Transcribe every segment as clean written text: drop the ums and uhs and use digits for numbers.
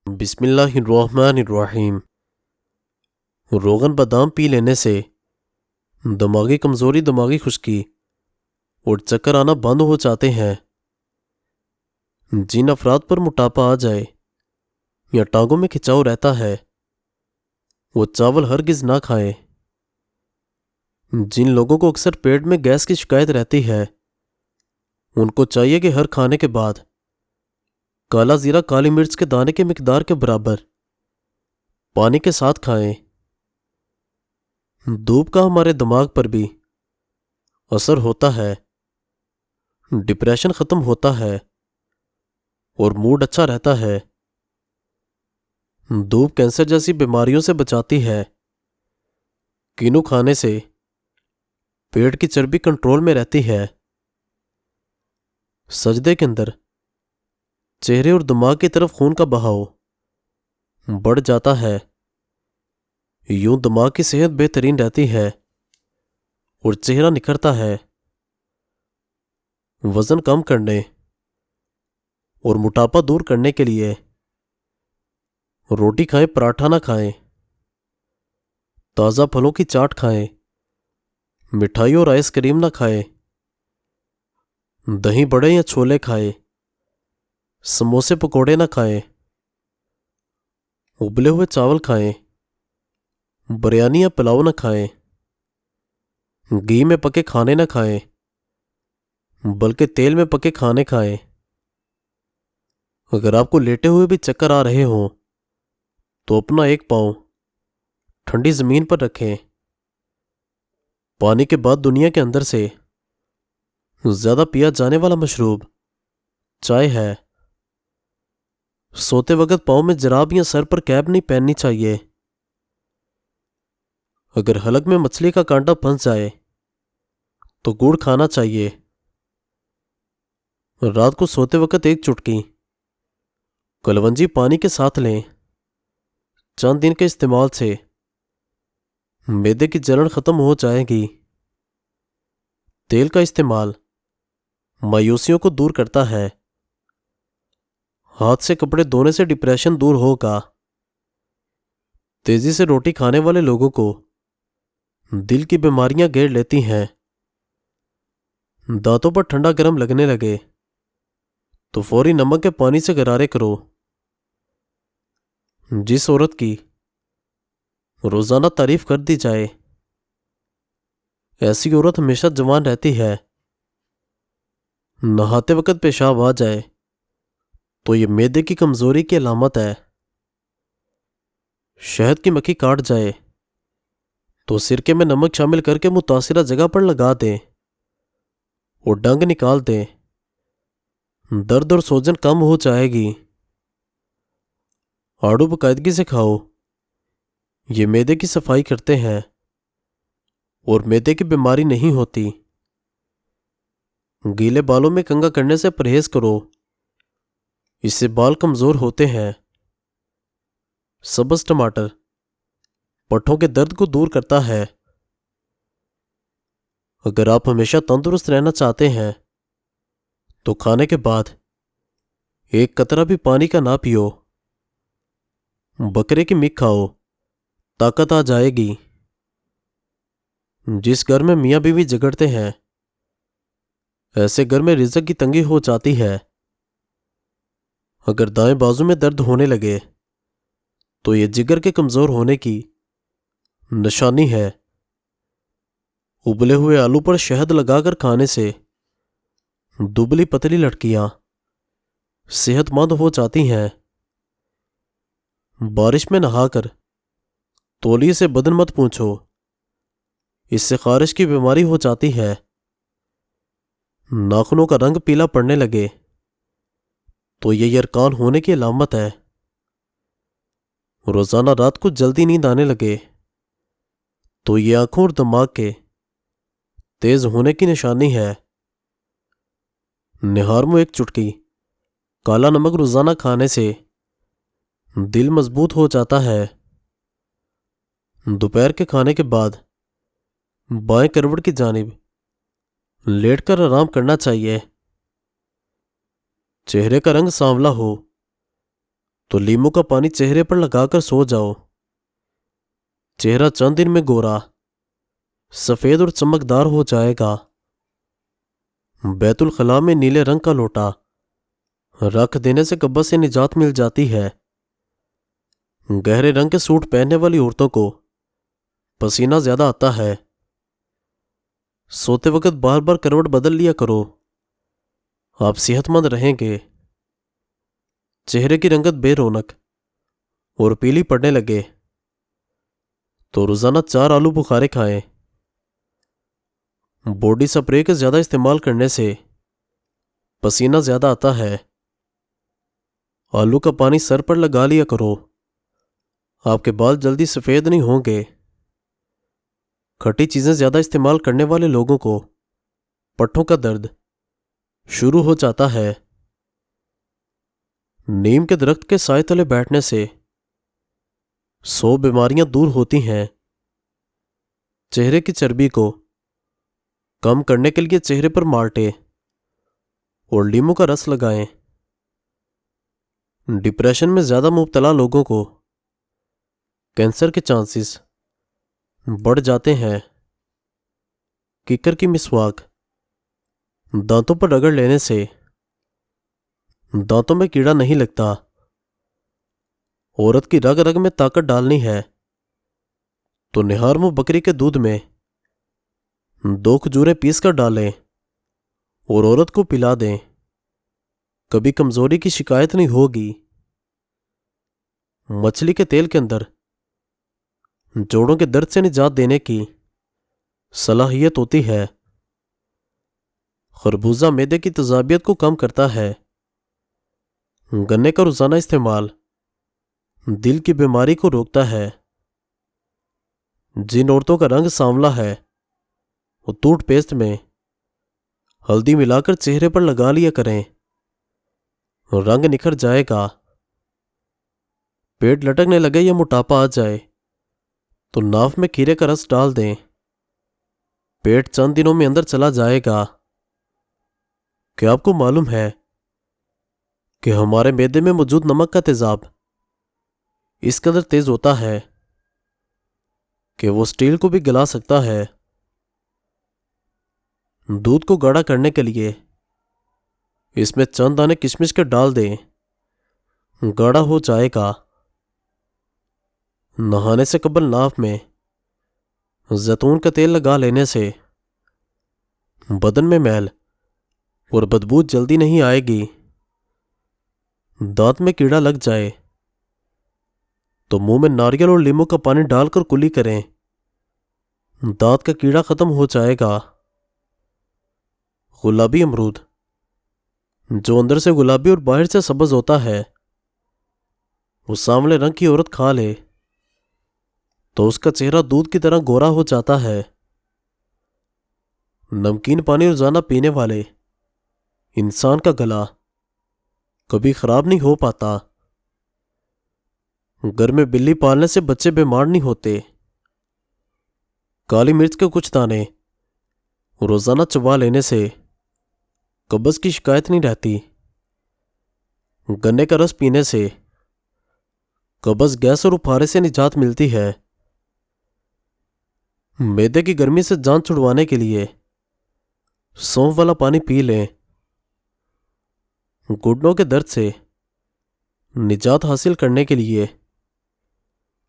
بسم اللہ الرحمن الرحیم۔ روغن بادام پی لینے سے دماغی کمزوری، دماغی خشکی اور چکر آنا بند ہو جاتے ہیں۔ جن افراد پر موٹاپا آ جائے یا ٹانگوں میں کھچاؤ رہتا ہے وہ چاول ہرگز نہ کھائیں۔ جن لوگوں کو اکثر پیٹ میں گیس کی شکایت رہتی ہے ان کو چاہیے کہ ہر کھانے کے بعد کالا زیرہ کالی مرچ کے دانے کے مقدار کے برابر پانی کے ساتھ کھائیں۔ دھوپ کا ہمارے دماغ پر بھی اثر ہوتا ہے، ڈپریشن ختم ہوتا ہے اور موڈ اچھا رہتا ہے۔ دھوپ کینسر جیسی بیماریوں سے بچاتی ہے۔ کینو کھانے سے پیٹ کی چربی کنٹرول میں رہتی ہے۔ سجدے کے اندر چہرے اور دماغ کی طرف خون کا بہاؤ بڑھ جاتا ہے۔ یوں دماغ کی صحت بہترین رہتی ہے اور چہرہ نکھرتا ہے۔ وزن کم کرنے اور موٹاپا دور کرنے کے لیے روٹی کھائیں، پراٹھا نہ کھائیں۔ تازہ پھلوں کی چاٹ کھائیں۔ مٹھائی اور آئس کریم نہ کھائیں۔ دہی بڑے یا چھولے کھائیں۔ سموسے پکوڑے نہ کھائیں۔ ابلے ہوئے چاول کھائیں۔ بریانی یا پلاؤ نہ کھائیں۔ گھی میں پکے کھانے نہ کھائیں بلکہ تیل میں پکے کھانے کھائیں۔ اگر آپ کو لیٹے ہوئے بھی چکر آ رہے ہوں تو اپنا ایک پاؤں ٹھنڈی زمین پر رکھیں۔ پانی کے بعد دنیا کے اندر سے زیادہ پیا جانے والا مشروب چائے ہے۔ سوتے وقت پاؤں میں جراب یا سر پر کیپ نہیں پہننی چاہیے۔ اگر حلق میں مچھلی کا کانٹا پھنس جائے تو گڑ کھانا چاہیے۔ رات کو سوتے وقت ایک چٹکی کلونجی پانی کے ساتھ لیں۔ چند دن کے استعمال سے معدے کی جلن ختم ہو جائے گی۔ تیل کا استعمال مایوسیوں کو دور کرتا ہے۔ ہاتھ سے کپڑے دھونے سے ڈپریشن دور ہوگا۔ تیزی سے روٹی کھانے والے لوگوں کو دل کی بیماریاں گھیر لیتی ہیں۔ دانتوں پر ٹھنڈا گرم لگنے لگے تو فوری نمک کے پانی سے غرارے کرو۔ جس عورت کی روزانہ تعریف کر دی جائے ایسی عورت ہمیشہ جوان رہتی ہے۔ نہاتے وقت پیشاب آ جائے تو یہ معدے کی کمزوری کی علامت ہے۔ شہد کی مکھی کاٹ جائے تو سرکے میں نمک شامل کر کے متاثرہ جگہ پر لگا دیں اور ڈنگ نکال دیں۔ درد اور سوجن کم ہو جائے گی۔ آڑو باقاعدگی سے کھاؤ، یہ معدے کی صفائی کرتے ہیں اور معدے کی بیماری نہیں ہوتی۔ گیلے بالوں میں کنگھا کرنے سے پرہیز کرو، اس سے بال کمزور ہوتے ہیں۔ سبز ٹماٹر پٹھوں کے درد کو دور کرتا ہے۔ اگر آپ ہمیشہ تندرست رہنا چاہتے ہیں تو کھانے کے بعد ایک قطرہ بھی پانی کا نہ پیو۔ بکرے کی میٹ کھاؤ، طاقت آ جائے گی۔ جس گھر میں میاں بیوی جھگڑتے ہیں ایسے گھر میں رزق کی تنگی ہو جاتی ہے۔ اگر دائیں بازو میں درد ہونے لگے تو یہ جگر کے کمزور ہونے کی نشانی ہے۔ ابلے ہوئے آلو پر شہد لگا کر کھانے سے دبلی پتلی لڑکیاں صحت مند ہو جاتی ہیں۔ بارش میں نہا کر تولیے سے بدن مت پونچھو، اس سے خارش کی بیماری ہو جاتی ہے۔ ناخنوں کا رنگ پیلا پڑنے لگے تو یہ یرقان ہونے کی علامت ہے۔ روزانہ رات کو جلدی نیند آنے لگے تو یہ آنکھوں اور دماغ کے تیز ہونے کی نشانی ہے۔ نہار میں ایک چٹکی کالا نمک روزانہ کھانے سے دل مضبوط ہو جاتا ہے۔ دوپہر کے کھانے کے بعد بائیں کروٹ کی جانب لیٹ کر آرام کرنا چاہیے۔ چہرے کا رنگ سانولا ہو تو لیمو کا پانی چہرے پر لگا کر سو جاؤ. چہرہ چند دن میں گورا، سفید اور چمکدار ہو جائے گا. بیت الخلاء میں نیلے رنگ کا لوٹا رکھ دینے سے قبض سے نجات مل جاتی ہے. گہرے رنگ کے سوٹ پہننے والی عورتوں کو پسینہ زیادہ آتا ہے. سوتے وقت بار بار کروٹ بدل لیا کرو، آپ صحت مند رہیں گے. چہرے کی رنگت بے رونق اور پیلی پڑنے لگے تو روزانہ 4 آلو بخارے کھائیں. باڈی سپرے کے زیادہ استعمال کرنے سے پسینہ زیادہ آتا ہے. آلو کا پانی سر پر لگا لیا کرو، آپ کے بال جلدی سفید نہیں ہوں گے. کھٹی چیزیں زیادہ استعمال کرنے والے لوگوں کو پٹھوں کا درد شروع ہو جاتا ہے. نیم کے درخت کے سائے تلے بیٹھنے سے 100 بیماریاں دور ہوتی ہیں. چہرے کی چربی کو کم کرنے کے لیے چہرے پر مالٹے اور لیمو کا رس لگائیں. ڈپریشن میں زیادہ مبتلا لوگوں کو کینسر کے چانسز بڑھ جاتے ہیں. کیکر کی مسواک دانتوں پر رگڑ لینے سے دانتوں میں کیڑا نہیں لگتا. عورت کی رگ رگ میں طاقت ڈالنی ہے تو نہار منہ بکری کے دودھ میں 2 کھجوریں پیس کر ڈالیں اور عورت کو پلا دیں. کبھی کمزوری کی شکایت نہیں ہوگی. مچھلی کے تیل کے اندر جوڑوں کے درد سے نجات دینے کی صلاحیت ہوتی ہے. خربوزہ معدے کی تیزابیت کو کم کرتا ہے. گنے کا روزانہ استعمال دل کی بیماری کو روکتا ہے. جن عورتوں کا رنگ سانولا ہے وہ ٹوتھ پیسٹ میں ہلدی ملا کر چہرے پر لگا لیا کریں، رنگ نکھر جائے گا. پیٹ لٹکنے لگے یا موٹاپا آ جائے تو ناف میں کھیرے کا رس ڈال دیں، پیٹ چند دنوں میں اندر چلا جائے گا. کیا آپ کو معلوم ہے کہ ہمارے معدے میں موجود نمک کا تیزاب اس قدر تیز ہوتا ہے کہ وہ سٹیل کو بھی گلا سکتا ہے. دودھ کو گاڑھا کرنے کے لیے اس میں چند دانے کشمش کے ڈال دیں، گاڑھا ہو جائے گا. نہانے سے قبل ناف میں زیتون کا تیل لگا لینے سے بدن میں میل اور بدبو جلدی نہیں آئے گی. دانت میں کیڑا لگ جائے تو منہ میں ناریل اور لیمو کا پانی ڈال کر کلی کریں، دانت کا کیڑا ختم ہو جائے گا. گلابی امرود جو اندر سے گلابی اور باہر سے سبز ہوتا ہے، وہ سانولے رنگ کی عورت کھا لے تو اس کا چہرہ دودھ کی طرح گورا ہو جاتا ہے. نمکین پانی روزانہ پینے والے انسان کا گلا کبھی خراب نہیں ہو پاتا. گھر میں بلی پالنے سے بچے بیمار نہیں ہوتے. کالی مرچ کے کچھ دانے روزانہ چبا لینے سے قبض کی شکایت نہیں رہتی. گنے کا رس پینے سے قبض، گیس اور اپھارے سے نجات ملتی ہے. معدے کی گرمی سے جان چھڑوانے کے لیے سونف والا پانی پی لیں. گھٹنوں کے درد سے نجات حاصل کرنے کے لیے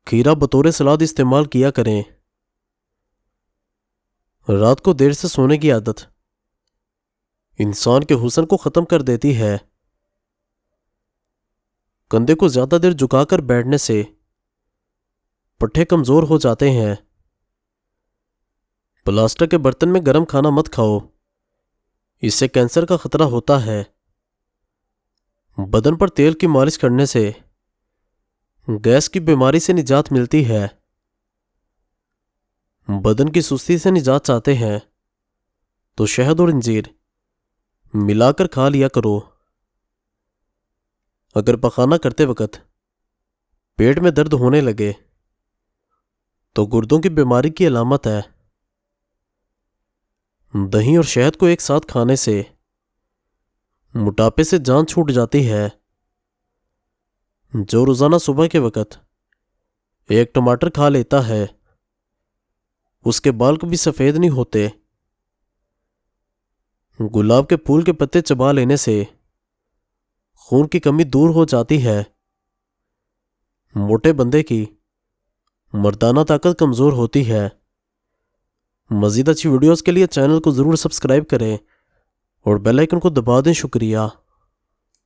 کھیرا بطور سلاد استعمال کیا کریں. رات کو دیر سے سونے کی عادت انسان کے حسن کو ختم کر دیتی ہے. کندھے کو زیادہ دیر جھکا کر بیٹھنے سے پٹھے کمزور ہو جاتے ہیں. پلاسٹک کے برتن میں گرم کھانا مت کھاؤ، اس سے کینسر کا خطرہ ہوتا ہے. بدن پر تیل کی مالش کرنے سے گیس کی بیماری سے نجات ملتی ہے. بدن کی سستی سے نجات چاہتے ہیں تو شہد اور انجیر ملا کر کھا لیا کرو. اگر پخانہ کرتے وقت پیٹ میں درد ہونے لگے تو گردوں کی بیماری کی علامت ہے. دہی اور شہد کو ایک ساتھ کھانے سے موٹاپے سے جان چھوٹ جاتی ہے. جو روزانہ صبح کے وقت ایک ٹماٹر کھا لیتا ہے اس کے بال کبھی سفید نہیں ہوتے۔ گلاب کے پھول کے پتے چبا لینے سے خون کی کمی دور ہو جاتی ہے۔ موٹے بندے کی مردانہ طاقت کمزور ہوتی ہے۔ مزید اچھی ویڈیوز کے لیے چینل کو ضرور سبسکرائب کریں اور بیل آئیکن کو دبا دیں۔ شکریہ۔